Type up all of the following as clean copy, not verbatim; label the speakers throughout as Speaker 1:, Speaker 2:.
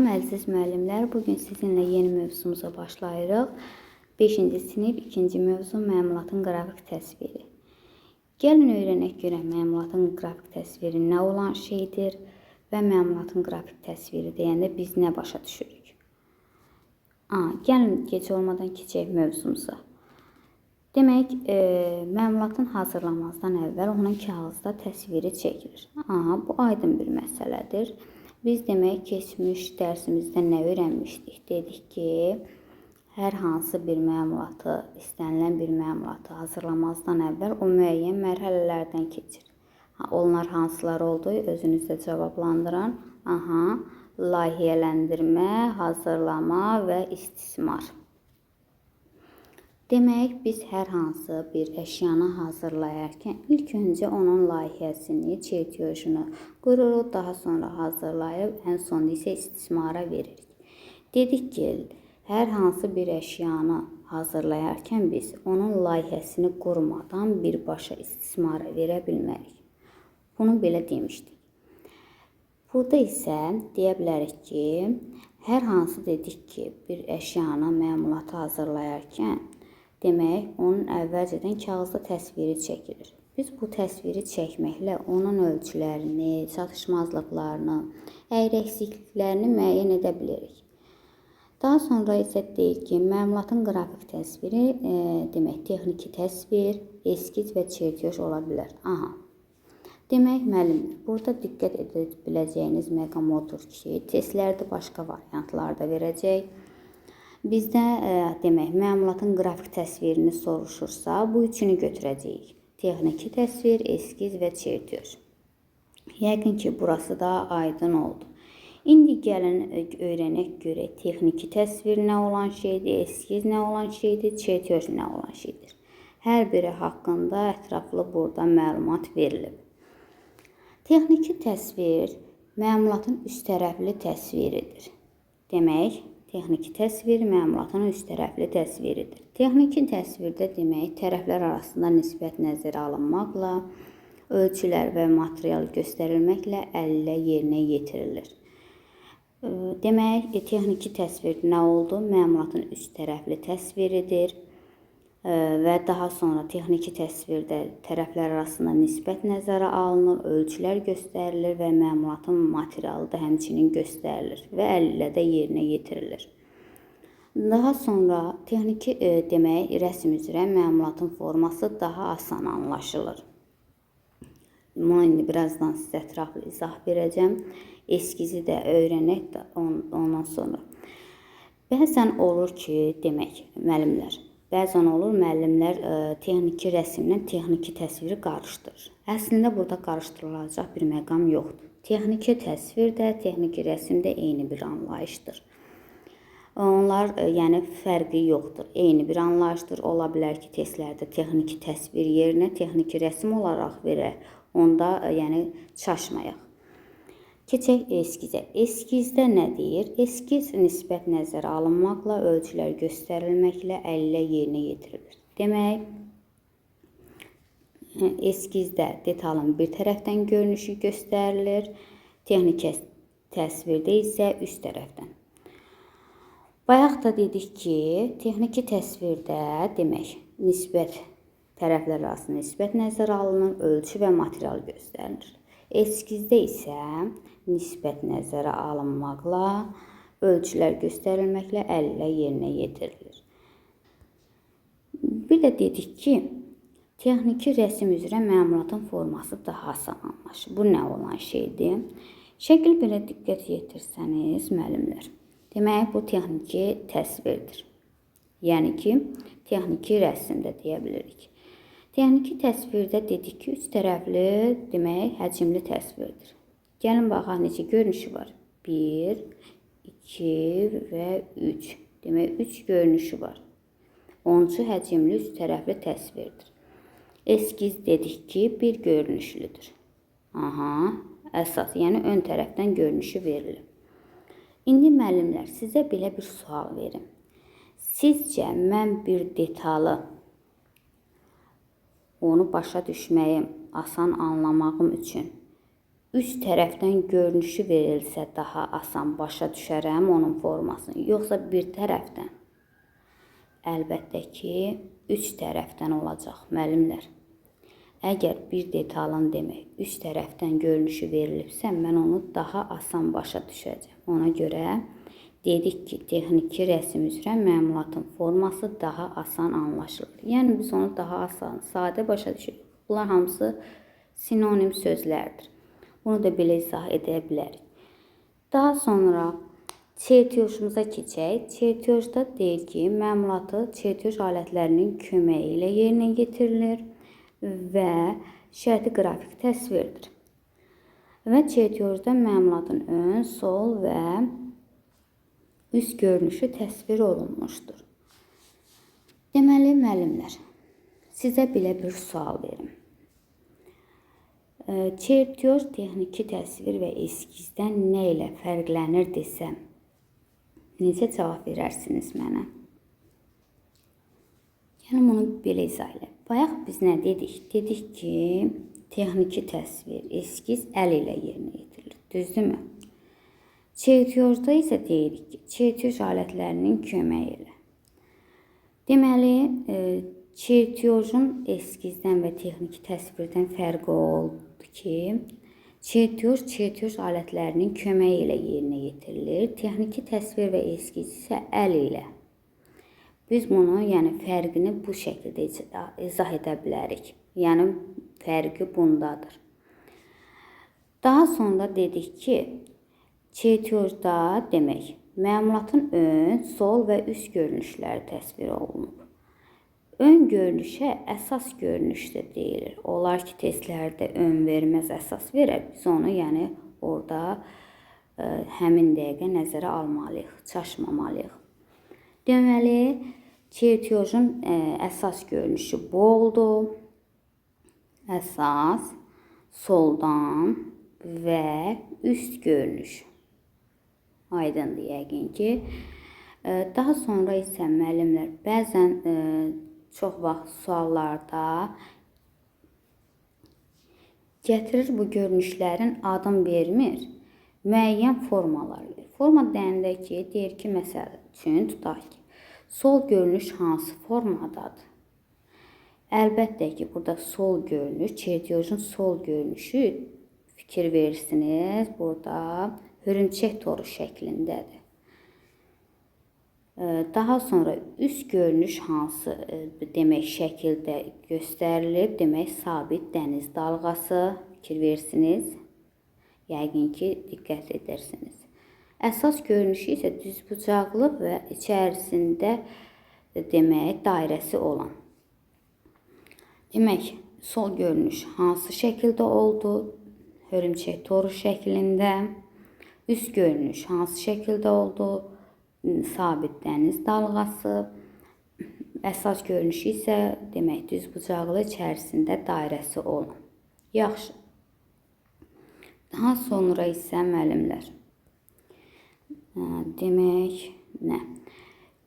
Speaker 1: Salam əziz müəllimlər, bugün sizinlə yeni mövzumuza başlayırıq. 5-ci sinif 2-ci mövzu məmulatın qrafik təsviri. Gəlin öyrənək görək məmulatın qrafik təsviri nə olan şeydir və məmulatın qrafik təsviri deyəndə biz nə başa düşürük. Gəlin gec olmadan keçək mövzumuza. Demək, məmulatın hazırlamazdan əvvəl onun kağızda təsviri çəkilir. Bu aydın bir məsələdir. Biz demək, keçmiş dərsimizdə nə öyrənmişdik? Dedik ki, hər hansı bir məmulatı, istənilən bir məmulatı hazırlamazdan əvvəl o müəyyən mərhələlərdən keçir. Onlar hansılar oldu? Özünüzdə cavablandıran. Layihələndirmə, hazırlama və istismar. Demək, biz hər hansı bir əşyanı hazırlayarkən ilk öncə onun layihəsini, çertyojunu qururuq, daha sonra hazırlayıb, ən sonunda isə istismara veririk. Dedik ki, hər hansı bir əşyanı hazırlayarkən biz onun layihəsini qurmadan birbaşa istismara verə bilmərik. Bunu belə demişdik. Burada isə deyə bilərik ki, hər hansı dedik ki, bir əşyanı, məmulatı hazırlayarkən demək, onun əvvəlcədən kağızda təsviri çəkilir. Biz bu təsviri çəkməklə onun ölçülərini, çatışmazlıqlarını, əyri-əksikliklərini müəyyən edə bilirik. Daha sonra isə deyir ki, məmulatın qrafik təsviri, demək, texniki təsvir, eskiz və çertyoj ola bilər. Demək, müəllimlər, burada diqqət edə biləcəyiniz məqam odur ki, testlərdə başqa variantlarda verəcək. Bizdə demək, məmulatın qrafik təsvirini soruşursa, bu üçünü götürəcəyik. Texniki təsvir, eskiz və çertyoj. Yəqin ki, burası da aydın oldu. İndi gəlin öyrənək görək, texniki təsvir nə olan şeydir, eskiz nə olan şeydir, çertyoj nə olan şeydir. Hər biri haqqında ətraflı burada məlumat verilib. Texniki təsvir məmulatın üst tərəfli təsviridir. Demək, texniki təsvir məmulatın üst tərəfli təsviridir. Texniki təsvirdə demək, tərəflər arasında nisbət nəzərə alınmaqla, ölçülər və material göstərilməklə əllə yerinə yetirilir. Demək, texniki təsvir nə oldu? Məmulatın üst tərəfli təsviridir və daha sonra texniki təsvirdə tərəflər arasında nisbət nəzərə alınır, ölçülər göstərilir və məmulatın materialı da həmçinin göstərilir və əl ilə də yerinə yetirilir. Daha sonra texniki demək, rəsm üzrə məmulatın forması daha asan anlaşılır. Bunu indi birazdan sizə ətraflı izah verəcəm. Eskizi də öyrənək də ondan sonra. Bəzən olur ki, demək, müəllimlər, texniki rəsmlə texniki təsviri qarışdırır. Əslində, burada qarışdırılacaq bir məqam yoxdur. Texniki təsvir də, texniki rəsm də eyni bir anlayışdır. Onlar, yəni, fərqi yoxdur. Eyni bir anlayışdır. Ola bilər ki, testlərdə texniki təsvir yerinə texniki rəsm olaraq verək. Onda, yəni, çaşmayaq. Keçək eskizə. Eskizdə nə deyir? Eskiz nisbət nəzərə alınmaqla, ölçülər göstərilməklə əllə yerinə yetirilir. Demək, eskizdə detalın bir tərəfdən görünüşü göstərilir, texniki təsvirdə isə üst tərəfdən. Bayaq da dedik ki, texniki təsvirdə demək, tərəflər arasında nisbət nəzərə alınır, ölçü və material göstərilir. Eskizdə isə nisbət nəzərə alınmaqla, ölçülər göstərilməklə əllə yerinə yetirilir. Bir də dedik ki, texniki rəsm üzrə məmulatın forması daha asan anlaşılır. Bu nə olan şeydir? Şəkil belə diqqət yetirsəniz, müəllimlər. Demək, bu texniki təsvirdir. Yəni ki, texniki rəsmdə deyə bilirik. Texniki təsvirdə dedik ki, üst tərəfli, demək, həcmli təsvirdir. Gəlin, baxaq, necə görünüşü var. 1, 2 və 3. Demək, 3 görünüşü var. 10-cu həcmli üst tərəfli təsvirdir. Eskiz dedik ki, bir görünüşlüdür. Əsas, yəni ön tərəfdən görünüşü verilir. İndi, müəllimlər, sizə belə bir sual verim. Sizcə, mən bir detalı, onu başa düşməyim, asan anlamağım üçün üç tərəfdən görünüşü verilsə daha asan başa düşərəm onun formasını, yoxsa bir tərəfdən? Əlbəttə ki, üç tərəfdən olacaq müəllimlər. Əgər bir detalın demək üç tərəfdən görünüşü verilibsə, mən onu daha asan başa düşəcəm. Ona görə dedik ki, texniki rəsm üzrə məmulatın forması daha asan anlaşılır. Yəni biz onu daha asan, sadə başa düşürük. Bunlar hamısı sinonim sözlərdir. Bunu da belə izah edə bilərik. Daha sonra çertyojumuza keçək. Çertyojda deyir ki, məmulatı çertyoj alətlərinin köməyi ilə yerinə yetirilir və şərti qrafik təsvirdir. Və çertyojda məmulatın ön, sol və üst görünüşü təsvir olunmuşdur. Deməli, müəllimlər, sizə belə bir sual verim. Çertyoj texniki təsvir və eskizdən nə ilə fərqlənir desəm, necə cavab verərsiniz mənə? Yəni, bunu belə izah elə. Bayaq biz nə dedik? Dedik ki, texniki təsvir, eskiz əl ilə yerinə yetirilir. Düzdürmü? Çertyojda isə deyirik ki, çertyoj alətlərinin köməyi ilə. Deməli, çertyojun eskizdən və texniki təsvirdən fərqi oldu ki, çertyoj alətlərinin köməyi ilə yerinə yetirilir. Texniki təsvir və eskiz isə əl ilə. Biz bunu, yəni fərqini bu şəkildə izah edə bilərik. Yəni, fərqi bundadır. Daha sonra dedik ki, çertyojda demək, məmulatın ön, sol və üst görünüşləri təsvir olunub. Ön görünüşə əsas görünüşdə deyilir. Olar ki, testlərdə ön verməz əsas verər. Biz onu, yəni, orada həmin dəqiqə nəzərə almalıyıq, çaşmamalıyıq. Deməli, çertyojun əsas görünüşü bu oldu. Əsas, soldan və üst görünüş. Aydındır yəqin ki. Daha sonra isə müəllimlər bəzən çox vaxt suallarda gətirir bu görünüşlərin adını vermir, müəyyən formalar verir. Forma deyəndə ki, deyir ki, məsəl üçün tutaq ki, sol görünüş hansı formadadır? Əlbəttə ki, burada sol görünüş, çertyojun sol görünüşü fikir verirsiniz, burada hörümçək toru şəklindədir. Daha sonra üst görünüş hansı demək şəkildə göstərilib, demək sabit dəniz dalğası, fikir verirsiniz, yəqin ki, diqqət edirsiniz. Əsas görünüşü isə düzbucaqlı və içərisində demək dairəsi olan. Demək, sol görünüş hansı şəkildə oldu? Hörümçək toru şəklində. Üst görünüş hansı şəkildə oldu? Sabit dəniz dalğası. Əsas görünüşü isə demək düzbucaqlı içərisində dairəsi olan. Yaxşı. Daha sonra isə müəllimlər. Demək, nə?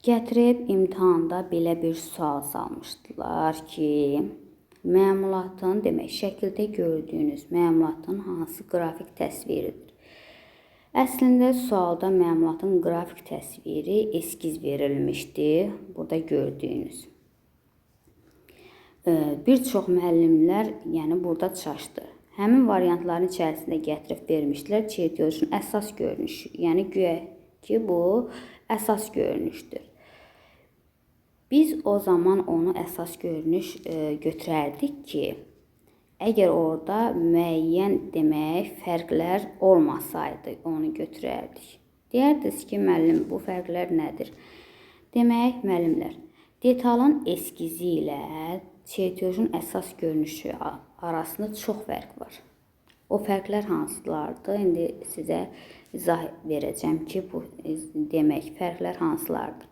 Speaker 1: Gətirib imtahanda belə bir sual salmışdılar ki, məmulatın, demək, şəkildə gördüyünüz məmulatın hansı qrafik təsviridir? Əslində, sualda məmulatın qrafik təsviri eskiz verilmişdi, burada gördüyünüz. Bir çox müəllimlər, yəni burada çaşdı. Həmin variantların içərisində gətirib vermişdilər çertyojun əsas görünüşü, yəni güya ki, bu əsas görünüşdür. Biz o zaman onu əsas görünüş götürərdik ki, əgər orada müəyyən demək fərqlər olmasaydı onu götürərdik. Deyərdiniz ki, müəllim, bu fərqlər nədir? Demək, müəllimlər, detalın eskizi ilə çertyojun əsas görünüşü arasında çox fərq var. O fərqlər hansılardır? İndi sizə izah verəcəm ki, bu demək fərqlər hansılardır.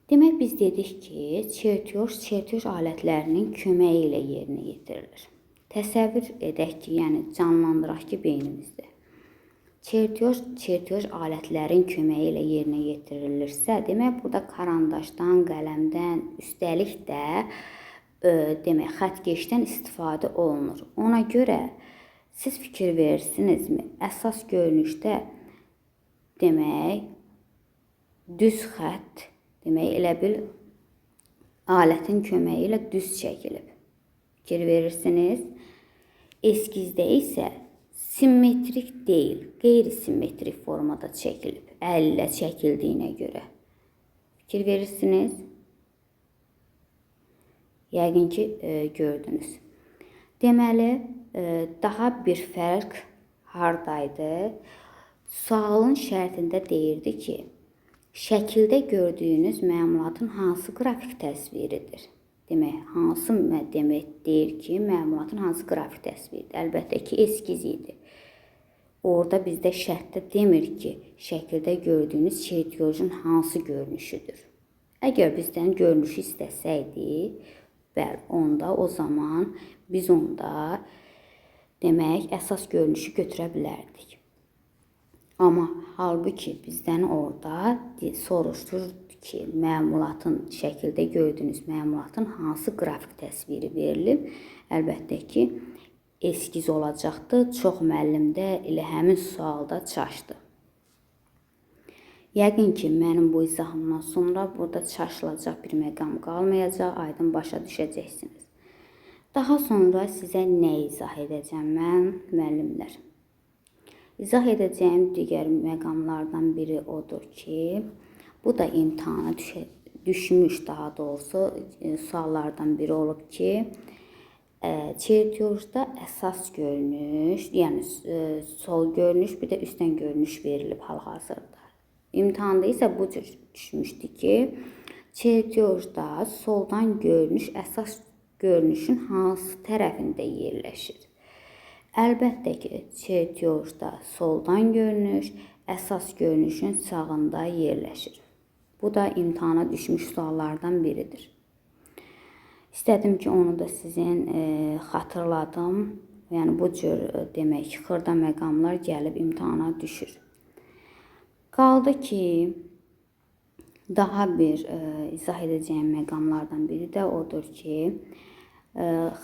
Speaker 1: Demək, biz dedik ki, çertyoj alətlərinin köməyi ilə yerinə yetirilir. Təsəvvür edək ki, yəni canlandıraq ki, beynimizdə. Çertyoj alətlərin köməyi ilə yerinə yetirilirsə, demək, burada karandaşdan, qələmdən, üstəlik də demək, xəttkeşdən istifadə olunur. Ona görə Siz fikir verirsinizmi? Əsas görünüşdə demək düz xətt, demək elə bil alətin köməyi ilə düz çəkilib. Fikir verirsiniz. Eskizdə isə simmetrik deyil, qeyri-simmetrik formada çəkilib. Əl ilə çəkildiyinə görə. Fikir verirsiniz. Yəqin ki, gördünüz. Deməli, daha bir fərq hardaydı? Sualın şərtində deyirdi ki, şəkildə gördüyünüz məlumatın hansı qrafik təsviridir? Demək, hansı demək deyir ki, məlumatın hansı qrafik təsviridir? Əlbəttə ki, eskiz idi. Orada bizdə şərtdə demir ki, şəkildə gördüyünüz çertyojun hansı görünüşüdür. Əgər bizdən görünüşü istəsəydi, bəli, onda o zaman biz onda demək əsas görünüşü götürə bilərdik. Amma halbuki bizdən orada soruşdur ki, məlumatın şəkildə gördüyünüz məlumatın hansı qrafik təsviri verilib? Əlbəttə ki, eskiz olacaqdı. Çox müəllim də elə həmin sualda çaşdı. Yəqin ki, mənim bu izahımdan sonra burada çaşılacaq bir məqam qalmayacaq, aydın başa düşəcəksiniz. Daha sonra sizə nə izah edəcəm mən, müəllimlər? İzah edəcəyim digər məqamlardan biri odur ki, bu da imtahana düşmüş, daha doğrusu suallardan biri olub ki, çertyojda əsas görünüş, yəni sol görünüş, bir də üstdən görünüş verilib hal-hazırda. İmtahanda isə bu cür düşmüşdü ki, çertyojda soldan görünüş əsas görünüşün hansı tərəfində yerləşir? Əlbəttə ki, çertyojda soldan görünüş əsas görünüşün sağında yerləşir. Bu da imtahana düşmüş suallardan biridir. İstədim ki, onu da sizin xatırladım. Yəni bu cür demək xırda məqamlar gəlib imtahana düşür. Qaldı ki, daha bir izah edəcəyim məqamlardan biri də odur ki,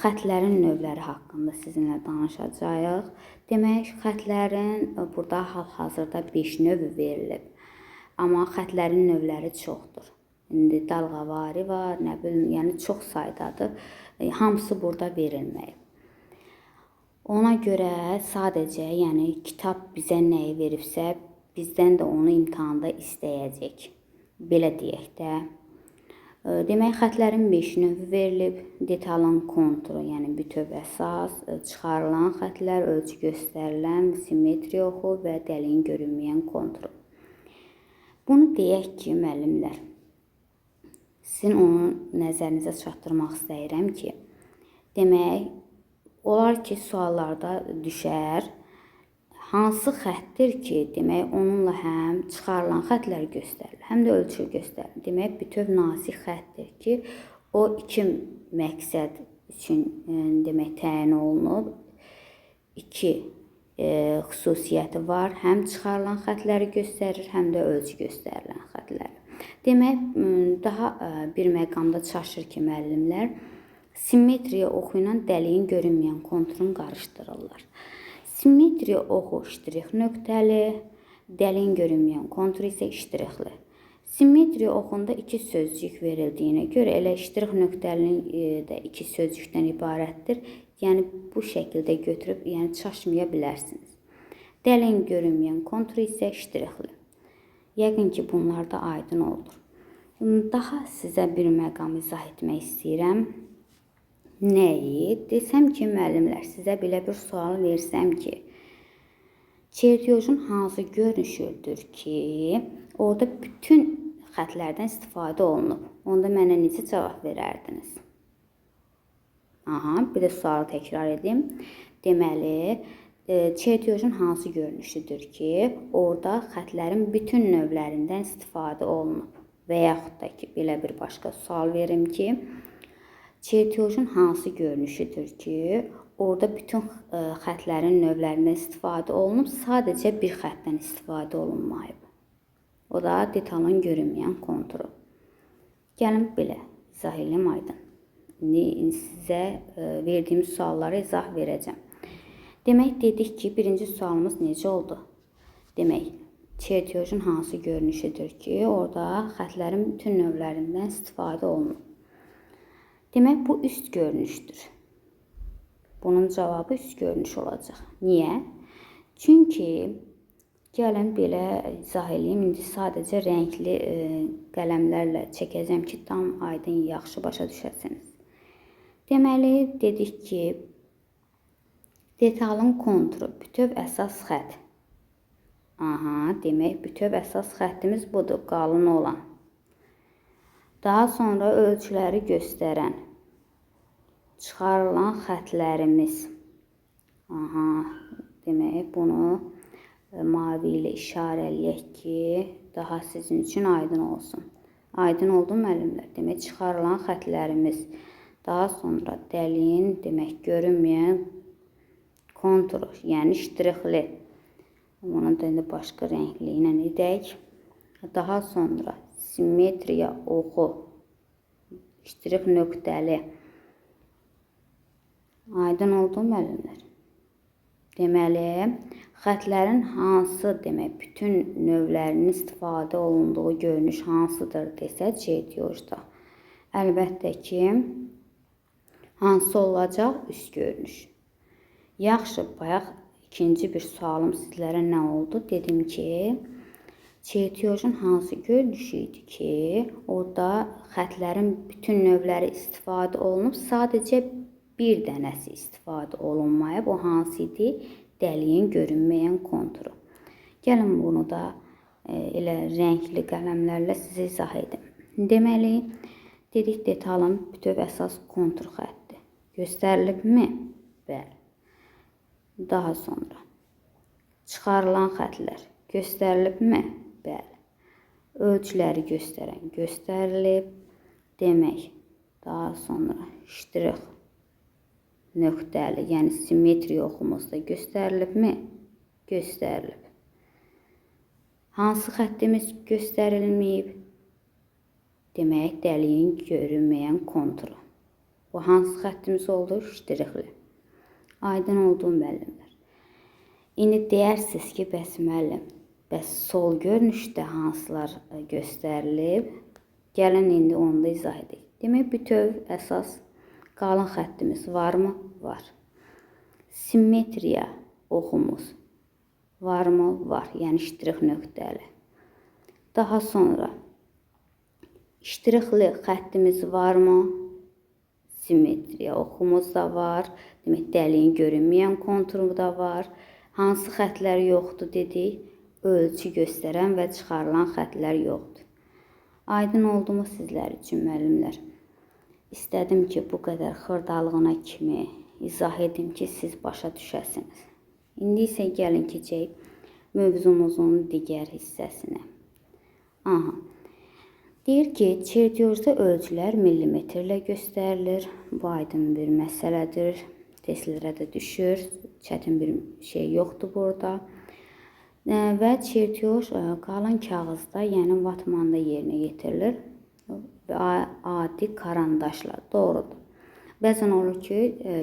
Speaker 1: xətlərin növləri haqqında sizinlə danışacağıq. Demək, xətlərin burada hal-hazırda 5 növü verilib. Amma xətlərin növləri çoxdur. İndi dalğavari var, nə bilim, yəni çox saydadır. Hamısı burada verilməyib. Ona görə sadəcə, yəni kitab bizə nəyi veribsə, bizdən də onu imtahanda istəyəcək. Belə deyək də. Demək, xətlərin 5 növü verilib. Detalın konturu, yəni bütöv əsas, çıxarılan xətlər, ölçü göstərilən, simmetriya oxu və dəliyin görünməyən konturu. Bunu deyək ki, müəllimlər, sizin onu nəzərinizə çatdırmaq istəyirəm ki, demək, olar ki, suallarda düşər, hansı xəttir ki, demək, onunla həm çıxarılan xətlər göstərilir, həm də ölçü göstərilir. Demək, bütöv nasih xəttir ki, o iki məqsəd üçün demək, təyin olunub. İki xüsusiyyəti var, həm çıxarılan xətləri göstərir, həm də ölçü göstərilən xətləri. Demək, daha bir məqamda çaşır ki, müəllimlər, simmetriya oxu ilə dəliyin görünməyən konturun qarışdırırlar. Simmetriya oxu ştrix nöqtəli, dəliyin görünməyən kontur isə ştrixli. Simmetriya oxunda iki sözcük verildiyinə görə elə ştrix nöqtəlinin də iki sözcükdən ibarətdir. Yəni bu şəkildə götürüb, yəni çaşmaya bilərsiniz. Dəliyin görünməyən kontur isə ştrixli. Yəqin ki, bunlar da aydın olur. Daha sizə bir məqam izah etmək istəyirəm. Nəyi? Desəm ki, müəllimlər, sizə belə bir sual versəm ki, çertyojun hansı görünüşüdür ki, orada bütün xətlərdən istifadə olunub? Onda mənə necə cavab verərdiniz? Bir də sualı təkrar edim. Deməli, çertyojun hansı görünüşüdür ki, orada xətlərin bütün növlərindən istifadə olunub? Və yaxud da ki, belə bir başqa sual verim ki, çertyojun hansı görünüşüdür ki, orada bütün xətlərin növlərindən istifadə olunub, sadəcə bir xətdən istifadə olunmayıb. O da detalın görünməyən konturu. Gəlin belə izah edeyim aydın. İndi sizə verdiyim suallara izah verəcəm. Demək dedik ki, birinci sualımız necə oldu? Demək, çertyojun hansı görünüşüdür ki, orada xətlərin bütün növlərindən istifadə olunur. Demək, bu üst görünüşdür. Bunun cavabı üst görünüş olacaq. Niyə? Çünki gəlin belə izah edeyim. İndi sadəcə rəngli qələmlərlə çəkəcəm ki, tam aydın, yaxşı başa düşəsiniz. Deməli, dedik ki, detalın konturu, bütöv əsas xətt. Demək, bütöv əsas xəttimiz budur, qalın olan. Daha sonra ölçüləri göstərən, çıxarılan xətlərimiz. Demək, bunu mavi ilə işarələyək ki, daha sizin üçün aydın olsun. Aydın oldu müəllimlər. Demək, çıxarılan xətlərimiz. Daha sonra dəliyin, demək, görünməyən konturu, yəni ştrixli. Bunu da indi başqa rəngli ilə edək. Daha sonra simmetriya oxu, ştrix nöqtəli. Aydın oldu müəllimlər. Deməli, xətlərin hansı, demək, bütün növlərinin istifadə olunduğu görünüş hansıdır desə, çertyojda. Əlbəttə ki, hansı olacaq? Üst görünüş. Yaxşı, bayaq ikinci bir sualım sizlərə nə oldu? Dedim ki, çertyojun hansı görünüşü idi ki, orada xətlərin bütün növləri istifadə olunub, sadəcə bir dənəsi istifadə olunmayıb. O hansı idi? Dəliyin görünməyən konturu. Gəlin bunu da elə rəngli qələmlərlə sizə izah edim. Deməli, dedik detalın bütöv əsas kontur xətti. Göstərilibmi? Bəli. Daha sonra çıxarılan xətlər göstərilibmi? Bəli. Ölçüləri göstərən göstərilib. Demək, daha sonra ştrix nöqtəli, yəni simmetriya oxumuzda göstərilibmi? Göstərilib. Hansı xəttimiz göstərilməyib? Demək, dəliyin görünməyən konturu. Bu hansı xəttimiz oldu? Ştrixli. Aydın oldu müəllimlər. İndi deyirsiniz ki, bəs müəllim, bəs sol görünüşdə hansılar göstərilib? Gəlin indi onu da izah edək. Demək, bütöv əsas qalın xəttimiz varmı? Var. Simmetriya oxumuz varmı? Var. Yəni ştrix nöqtəli. Daha sonra ştrixli xəttimiz varmı? Simmetriya oxumuz da var. Demək, dəliyin görünməyən konturu da var. Hansı xəttlər yoxdur dedik? Ölçü göstərən və çıxarılan xəttlər yoxdur. Aydın oldu mu sizlər üçün müəllimlər? İstədim ki, bu qədər xırdalığına kimi izah edim ki, siz başa düşəsiniz. İndi isə gəlin keçək mövzumuzun digər hissəsinə. Deyir ki, çertyojda ölçülər millimetrlə göstərilir. Bu aydın bir məsələdir. Testlərə də düşür. Çətin bir şey yoxdur burada. Və çertyoj qalın kağızda, yəni vatmanda yerinə yetirilir. Adi karandaşla. Doğrudur. Bəzən olur ki,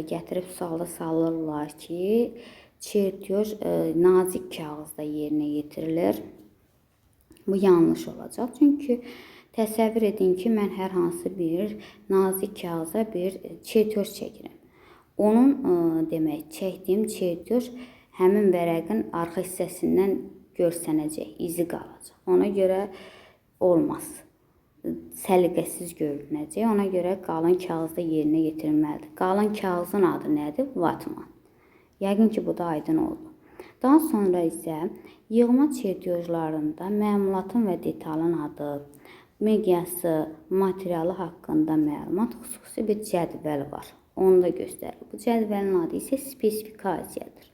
Speaker 1: gətirib sualda salırlar ki, çertyoj nazik kağızda yerinə yetirilir. Bu yanlış olacaq. Çünki təsəvvür edin ki, mən hər hansı bir nazik kağıza bir çertyoj çəkirəm. Onun demək, çəkdiyim çertyoj həmin vərəqin arxa hissəsindən görsənəcək, izi qalacaq. Ona görə olmaz. Səliqəsiz görünəcək. Ona görə qalın kağızda yerinə yetirilməlidir. Qalın kağızın adı nədir? Vatman. Yəqin ki, bu da aydın oldu. Daha sonra isə yığma çertyojlarında məmulatın və detalın adı, miqyası, materialı haqqında məlumat, xüsusi bir cədvəl var. Onu da göstərir. Bu cədvəlin adı isə spesifikasiyadır.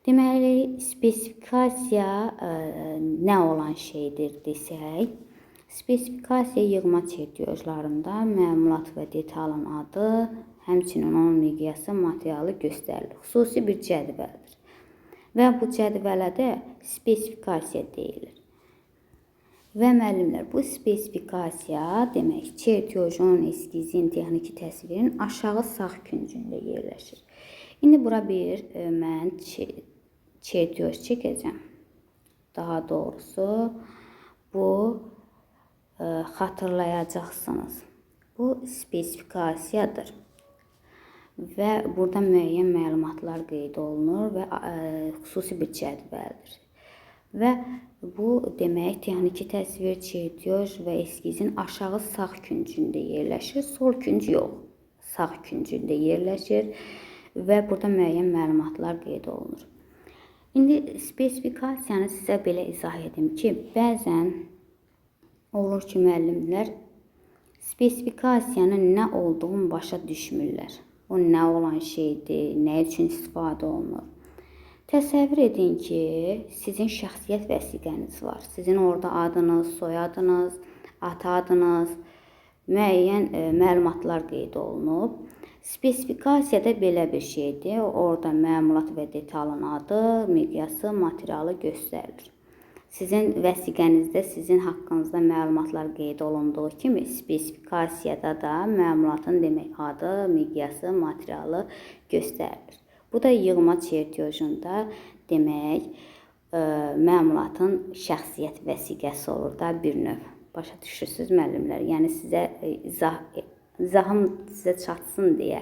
Speaker 1: Deməli, spesifikasiya nə olan şeydir desək, spesifikasiya yığma çertyojlarında məmulat və detalın adı, həmçinin onun miqyası, materialı göstərilir. Xüsusi bir cədvəldir. Və bu cədvələ də spesifikasiya deyilir. Və müəllimlər, bu spesifikasiya demək, çertyojun, eskizin, texniki təsvirin aşağı sağ küncündə yerləşir. İndi bura bir mən çertyoz çəkəcəm. Daha doğrusu bu xatırlayacaqsınız. Bu spesifikasiyadır və burada müəyyən məlumatlar qeyd olunur və xüsusi bir cədvəldir. Və bu demək texniki təsvir, çertyoz və eskizin aşağı sağ küncündə yerləşir, sol künc yox, sağ küncündə yerləşir və burada müəyyən məlumatlar qeyd olunur. İndi spesifikasiyanı sizə belə izah edim ki, bəzən olur ki, müəllimlər spesifikasiyanın nə olduğunu başa düşmürlər. O nə olan şeydir, nə üçün istifadə olunur. Təsəvvür edin ki, sizin şəxsiyyət vəsiqəniz var. Sizin orada adınız, soyadınız, ata adınız, müəyyən məlumatlar qeyd olunub. Spesifikasiyada belə bir şeydir. Orada məmulat və detalın adı, miqyası, materialı göstərilir. Sizin vəsiqənizdə sizin haqqınızda məlumatlar qeyd olunduğu kimi spesifikasiyada da məmulatın demək adı, miqyası, materialı göstərilir. Bu da yığma çertyojunda demək məmulatın şəxsiyyət vəsiqəsi olur da bir növ. Başa düşürsünüz müəllimlər? Yəni sizə izahım sizə çatsın deyə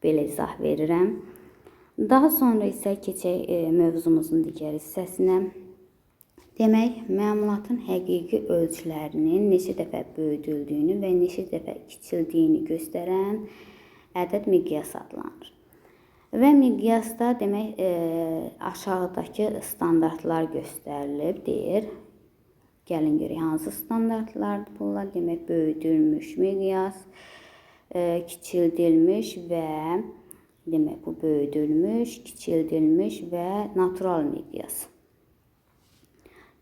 Speaker 1: belə izah verirəm. Daha sonra isə keçək mövzumuzun digər hissəsinə. Demək, məmulatın həqiqi ölçülərinin neçə dəfə böyüdüldüyünü və neçə dəfə kiçildiyini göstərən ədəd miqyas adlanır. Və miqyasda demək, aşağıdakı standartlar göstərilib, deyir. Gəlin görək, hansı standartlardır bunlar? Demək, böyüdülmüş miqyas, kiçildilmiş və demək, bu böyüdülmüş, kiçildilmiş və natural miqyas.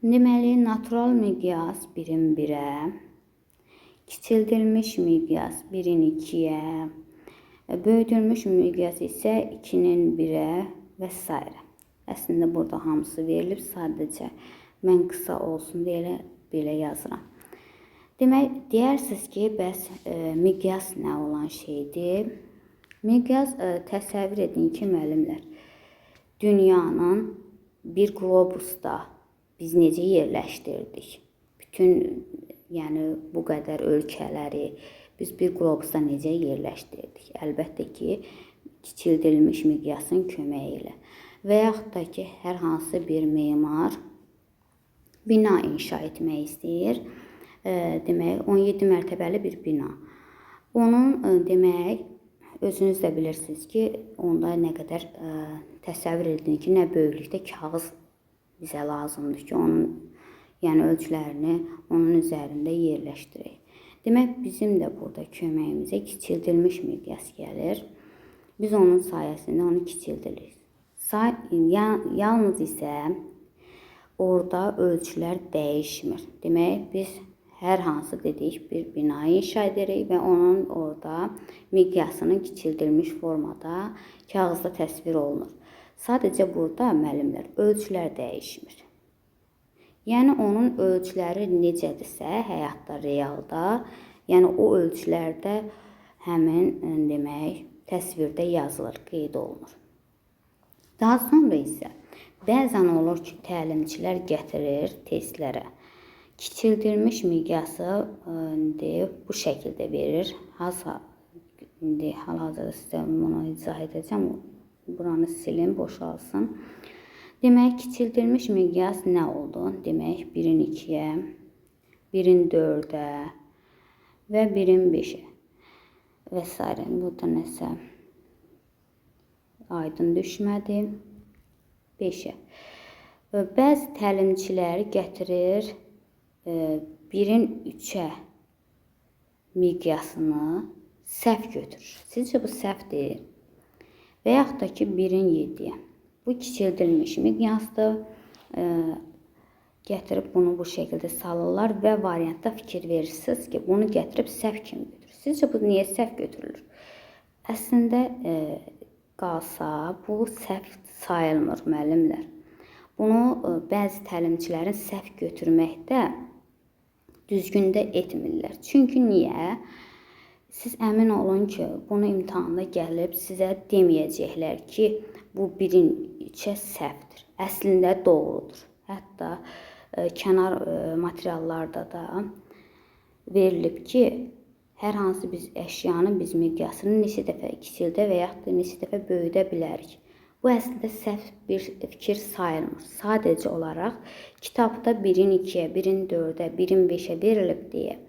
Speaker 1: Deməli, natural miqyas 1-in 1-ə, kiçildilmiş miqyas 1-in 2-yə, böyüdülmüş miqyas isə 2-nin 1-ə və s. Əslində, burada hamısı verilib, sadəcə mən qısa olsun deyə belə yazıram. Demək, deyirsiniz ki, bəs miqyas nə olan şeydir? Miqyas, təsəvvür edin ki, müəllimlər, dünyanın bir qlobusda biz necə yerləşdirdik? Bütün, yəni bu qədər ölkələri biz bir qlobusda necə yerləşdirdik? Əlbəttə ki, kiçildilmiş miqyasın köməyi ilə. Və yaxud da ki, hər hansı bir memar bina inşa etmək istəyir. Demək, 17 mərtəbəli bir bina. Onun, demək, özünüz də bilirsiniz ki, onda nə qədər təsəvvür edin ki, nə böyüklükdə kağız bizə lazımdır ki, onun ölçülərini onun üzərində yerləşdirək. Demək, bizim də burada köməyimizə kiçildilmiş miqyas gəlir. Biz onun sayəsində onu kiçildirik. Yalnız isə orada ölçülər dəyişmir. Demək, biz hər hansı dedik bir bina inşa edirik və onun orada miqyasının kiçildilmiş formada kağızda təsvir olunur. Sadəcə burada müəllimlər ölçülər dəyişmir. Yəni onun ölçüləri necədirsə həyatda, realda, yəni o ölçülərdə həmin demək təsvirdə yazılır, qeyd olunur. Daha sonra isə bəzən olur ki, təlimçilər gətirir testlərə. Kiçildilmiş miqyası bu şəkildə verir. Hal-hazırda sizə bunu izah edəcəm. Buranı silin, boşalsın. Demək, kiçildilmiş miqyas nə oldu? Demək, 1-in 2-yə, 1-in 4-ə və 1-in 5-ə və s. Burada nəsə aydın düşmədi. 5-ə. Bəzi təlimçilər gətirir 1-in 3-ə miqyasını səhv götürür. Sizcə bu səhvdir? Və yaxud da ki, 1-in 7-yə. Bu kiçildilmiş miqyasdır. Gətirib bunu bu şəkildə salırlar və variantda fikir verirsiniz ki, bunu gətirib səhv kimi götürür. Sizcə bu niyə səhv götürülür? Əslində, qalsa bu səhv sayılmır müəllimlər. Bunu bəzi təlimçilərin səhv götürməkdə düzgün də etmirlər. Çünki niyə? Siz əmin olun ki, bunu imtahanda gəlib sizə deməyəcəklər ki, bu birin içə səhvdir. Əslində doğrudur. Hətta kənar materiallarda da verilib ki, hər hansı biz əşyanın biz miqyasını neçə dəfə kiçildə və yaxud da neçə dəfə böyüdə bilərik. Bu əslində səhv bir fikir sayılmır. Sadəcə olaraq kitabda 1-in 2-yə, 1-in 4-ə, 1-in 5-ə verilib deyə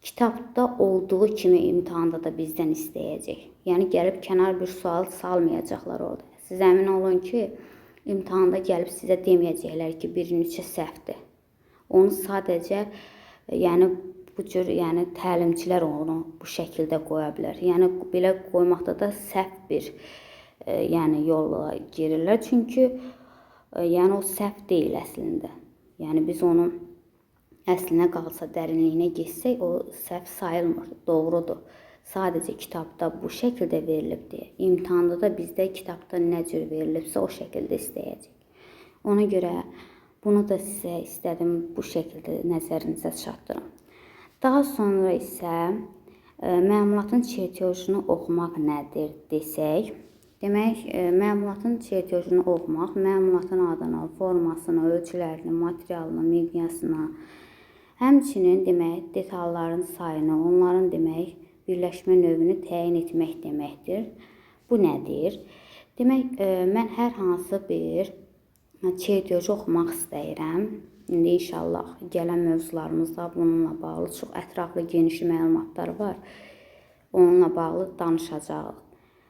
Speaker 1: kitabda olduğu kimi imtahanda da bizdən istəyəcək. Yəni gəlib kənar bir sual salmayacaqlar orada. Siz əmin olun ki, imtahanda gəlib sizə deməyəcəklər ki, 1-in 3-ə səhvdir. Onu sadəcə bu cür təlimçilər onu bu şəkildə qoya bilər. Yəni belə qoymaqda da səhv bir yolla girirlər. Çünki o səhv deyil əslində. Yəni biz onu əslinə qalsa, dərinliyinə getsək, o səhv sayılmır, doğrudur. Sadəcə kitabda bu şəkildə verilib deyə. İmtahanda da bizdə kitabda nə cür verilibsə o şəkildə istəyəcək. Ona görə bunu da sizə istədim bu şəkildə nəzərinizə çatdırım. Daha sonra isə məlumatın çertyojunu oxumaq nədir desək, demək, məlumatın çertyojunu oxumaq, məlumatın adını, formasını, ölçülərini, materialını, miqyasını, həmçinin demək, detalların sayını, onların demək, birləşmə növünü təyin etmək deməkdir. Bu nədir? Demək, mən hər hansı bir çertyoju oxumaq istəyirəm. İndi inşallah gələn mövzularımızda bununla bağlı çox ətraflı, geniş məlumatlar var. Onunla bağlı danışacağıq.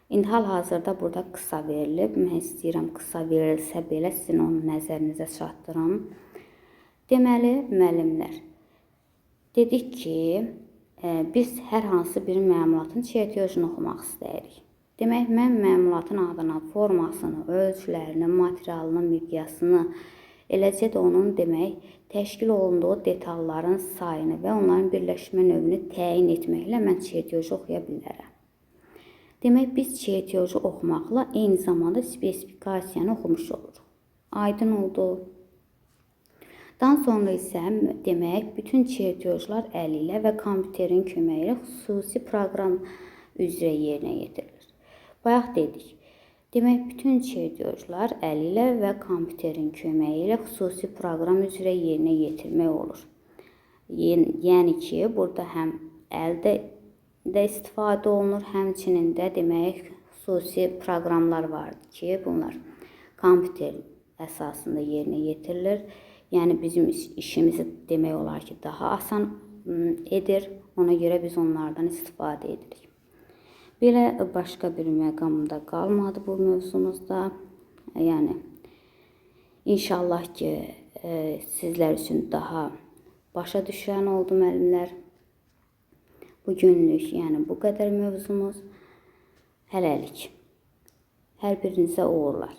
Speaker 1: İndi hal-hazırda burada qısa verilib. Mən istəyirəm qısa verilsə belə sizin onu nəzərinizə çatdırım. Deməli, müəllimlər, dedik ki, biz hər hansı bir məlumatın çertyojunu oxumaq istəyirik. Demək, mən məlumatın adını, formasını, ölçülərini, materialını, miqyasını, eləcə də onun demək, təşkil olunduğu detalların sayını və onların birləşmə növünü təyin etməklə mən çertyoju oxuya bilərəm. Demək, biz çertyoju oxumaqla eyni zamanda spesifikasiyanı oxumuş oluruq. Aydın oldu. Daha sonra isə demək, bütün çertyojlar əli ilə və kompüterin köməyi ilə xüsusi proqram üzrə yerinə yetirilir. Bayaq dedik. Demək, bütün çertyojlar əli ilə və kompüterin köməyi ilə xüsusi proqram üzrə yerinə yetirmək olur. Yəni ki, burada həm əldə də istifadə olunur, həmçinin də demək, xüsusi proqramlar vardır ki, bunlar kompüter əsasında yerinə yetirilir. Yəni bizim işimizi demək olar ki, daha asan edir. Ona görə biz onlardan istifadə edirik. Belə başqa bir məqamda qalmadı bu mövzumuzda. Yəni inşallah ki, sizlər üçün daha başa düşən oldu müəllimlər. Bu günlük, yəni bu qədər mövzumuz. Hələlik. Hər birinizə uğurlar.